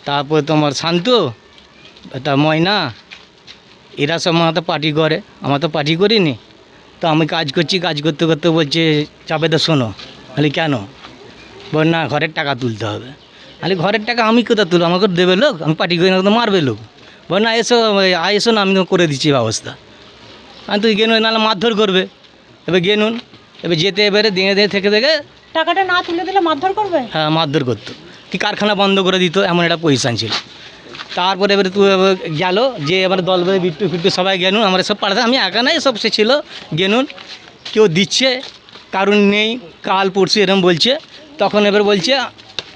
তারপরে তোমার শান্ত, তা ময়না, এরা সব আমার তো পার্টি করে, আমার তো পার্টি করিনি। তো আমি কাজ করছি, কাজ করতে করতে বলছে চাপে তো শোনো। খালি কেন? বল না ঘরের টাকা তুলতে হবে। খালি ঘরের টাকা আমি কোথা তুলো, আমাকে দেবে লোক, আমি পার্টি করি না তো মারবে লোক। বল না এসো, এসো না, আমি তো করে দিচ্ছি ব্যবস্থা। আমি তুই গেনুন, নাহলে মারধর করবে। এবার গেনুন, এবার যেতে এবারে দিয়ে দিয়ে থেকে টাকাটা না তুলে দিলে মারধর করবে? হ্যাঁ মারধর করতো, কি কারখানা বন্ধ করে দিত, এমন একটা পজিশান ছিল। তারপরে এবারে তুই গেল যে এবার দল বেঁধে বিট্টু ফিট্টু সবাই গেনুন, আমরা সব পাড়াতে, আমি একা নাই, সব সে ছিল গেনুন। কেউ দিচ্ছে, কারণ নেই, কাল পরশু এরম বলছে। তখন এবার বলছে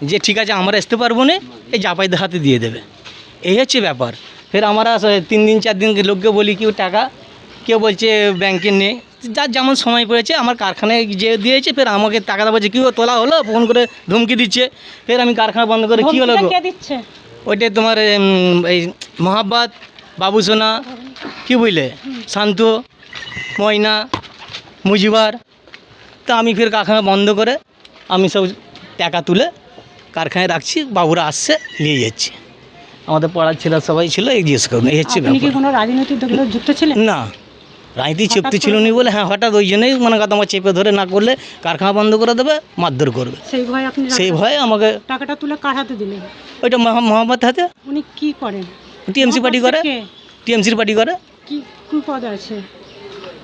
যে ঠিক আছে আমরা আসতে পারবো না, এই জাপাইদের হাতে দিয়ে দেবে। এই হচ্ছে ব্যাপার। ফের আমরা 3 দিন 4 দিন লোককে বলি কেউ টাকা, কেউ বলছে ব্যাংকে নেই, যার যেমন সময় পড়েছে। আমার কারখানায় যে দিয়েছে, ফের আমাকে টাকাটা বলছে কী তোলা হলো, ফোন করে ধমকি দিচ্ছে। ফের আমি কারখানা বন্ধ করে কী হলো গো? কে দিচ্ছে? ওইটা তোমার এই মহাব্বত, বাবুসোনা, কী বুঝলে, শান্ত, ময়না, মুজিবার। তা আমি ফের কারখানা বন্ধ করে আমি সব টাকা তুলে কারখানায় রাখছি, বাবুরা আসছে নিয়ে যাচ্ছে। আমাদের পাড়ার ছেলে সবাই ছিল, এই জিজ্ঞেস করুন, এই হচ্ছে আপনি কি ব্যাপার। কোনো রাজনৈতিক দলে যুক্ত ছিলেন? না, রাজনীতি চুক্তি ছিল নি বলে, হ্যাঁ হঠাৎ ওই জন্যই মনে কথা আমার চেপে ধরে না করলে কারখানা বন্ধ করে দেবে, মারধর করবে। সেই ভয় আপনি সেই ভয়ে আমাকে টাকাটা তুলে কার হাতে দিলেন? ওইটা মোহাম্মদ হাতে। উনি কি করেন? টিএমসি পার্টি করে, কে? টিএমসির পার্টি করে। কি কি পদ আছে?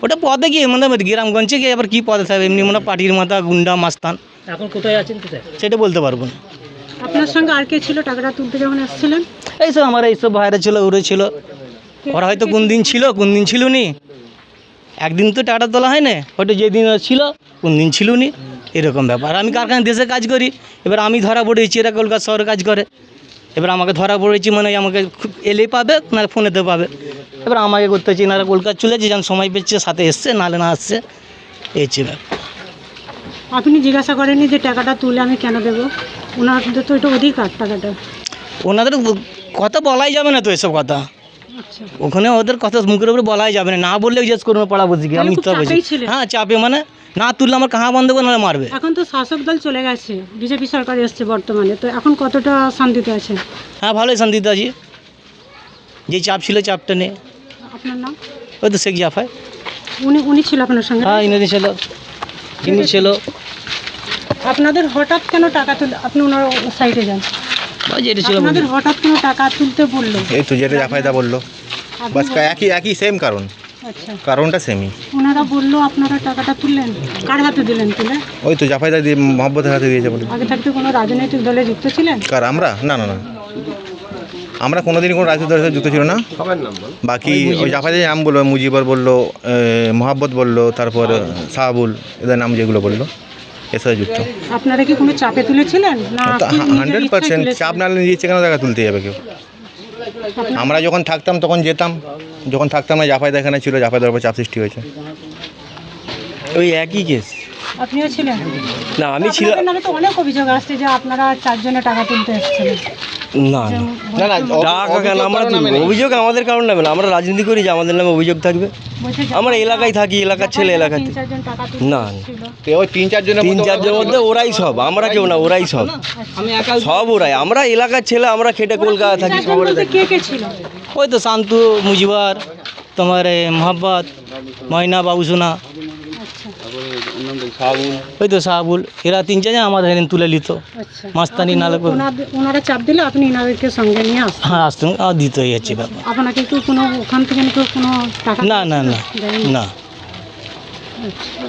ওটা পদে গিয়ে মানে গ্রামগঞ্জে গিয়ে আবার কী পদে থাকবে, এমনি মনে পার্টির মাথা, গুন্ডা মাস্তান। এখন কোথায় আছেন, কোথায়? সেটা বলতে পারবো না। আপনার সঙ্গে আর কে ছিল টাকাটা তুলতে যখন এসেছিলেন? এইসব আমার এইসব ভাইরা ছিল, ওরে ছিল। ওরা হয়তো কোন দিন ছিল, কোন দিন ছিল নি। একদিন তো টাকাটা তোলা হয় না, হয়তো যেদিন ছিল কোন দিন ছিল নি, এরকম ব্যাপার। আমি কারখানা দেশে কাজ করি, এবার আমি ধরা পড়েছি, এরা কলকাতা শহরে কাজ করে। এবার আমাকে ধরা পড়েছি মানে আমাকে এলেই পাবে, না ফোনেতে পাবে। এবার আমাকে করতে হচ্ছে, এনারা কলকাতা চলে যাচ্ছে, যখন সময় পেয়েছে সাথে এসছে, নাহলে না আসছে, এই হচ্ছে ব্যাপার। আপনি জিজ্ঞাসা করেননি যে টাকাটা তুলে আমি কেন দেবো? ওনাদের তো এটা অধিকার টাকাটা। ওনাদের কথা বলাই যাবে না তো, এসব কথা আচ্ছা, ওখানে ওদের কথা মুখের উপরে বলাই যাবে না, না বললেও জিজ্ঞেস করবো পাড়া বসে গিয়ে আমি তাহলে তো খুব বলছি। চাপেই ছিলেন। হ্যাঁ চাপে, মানে না তুললে আমার কাহা বন্ধ করে নাহলে মারবে। এখন তো শাসক দল চলে গেছে, বিজেপি সরকার এসছে বর্তমানে, তো এখন কতটা শান্তিতে আছেন? হ্যাঁ ভালোই শান্তিতে আছি, যে চাপ ছিল চাপটা নেই। আপনার নাম? ওই তো শেখ জাফাই। উনি ছিল আপনার সঙ্গে? হ্যাঁ ইনি ছিল, ইনি ছিল। আপনাদের হঠাৎ কেন টাকা তুলে, আপনি ওনার সাইডে যান, ওই যেটা ছিল আপনাদের হঠাৎ কেন টাকা তুলতে বললো? এই তো যেটা জাফায়দা বললো, বাস একই সেম কারণ, আচ্ছা, কারণটা সেমই। ওনারা বললো আপনারা টাকাটা তুললেন, কার হাতে দিলেন তুলে? ওই তো জাফায়দা দিয়ে মহব্বতের হাতে দিয়েছে বলে। আগে থাকতে কোনো রাজনৈতিক দলে যুক্ত ছিলেন? কার আমরা? না না না, আমরা কোনোদিনই কোনো রাজনৈতিক দলের সাথে যুক্ত ছিল না। বাকি ওই জাফায়দার নাম বললো, মুজিবর বললো, মহব্বত বললো, তারপর সাহাবুল, এদের নাম যেগুলো বললো, এর সাথে যুক্ত। আপনারা কি কোনো চাপে তুলেছিলেন না? আপনি নিজের ইচ্ছায় 100% তুলেছিলেন? চাপ না নিয়ে ইচ্ছে কেন টাকা তুলতে যাবে কেউ? আমরা যখন থাকতাম তখন যেতাম, যখন থাকতাম না জাফায়দা এখানে ছিল, জাফায়দার উপর চাপ সৃষ্টি হয়েছে। ওই একই কেস। আপনিও ছিলেন? না আমি ছিলাম আপনাদের নামে তো অনেক অভিযোগ আসছে যে আপনারা 4 জনে টাকা তুলতে এসেছিলেন। না না না না, টাকা কেন আমরা তুলবো? অভিযোগ আমাদের কারণ নামে না, আমরা রাজনীতি করি যে আমাদের নামে অভিযোগ থাকবে। বলছে যে আমরা এলাকায় থাকি, এলাকার ছেলে এলাকাতে। 3-4 জন টাকা তুলতে না, না। এসেছিল। ওই 3-4 জনের 3-4 জনের মধ্যে ওরাই সব, আমরা কেউ না, ওরাই সব, সব ওরাই। আমরা এলাকার ছেলে, আমরা খেটে কলকাতা থাকি, 3-4 জন বলতে কে কে ছিল? ওই তো শান্তু, মুজিবার, তোমার মোহাব্বত, ময়না, বাবুসোনা, আচ্ছা, ওই তো সাহাবুল, এরা 3-4 জন আমাদের এখানে তুলে নিত। আচ্ছা। মাস্তানি নালে ওনারা চাপ দিলে আপনি এনাদেরকে সঙ্গে নিয়ে আসতেন? হ্যাঁ আসতাম, দিত, এই হচ্ছে ব্যাপার। আপনাকে কি কোনো ওখান থেকে কেউ কোনো টাকা না না না দেয়নি? না। আচ্ছা।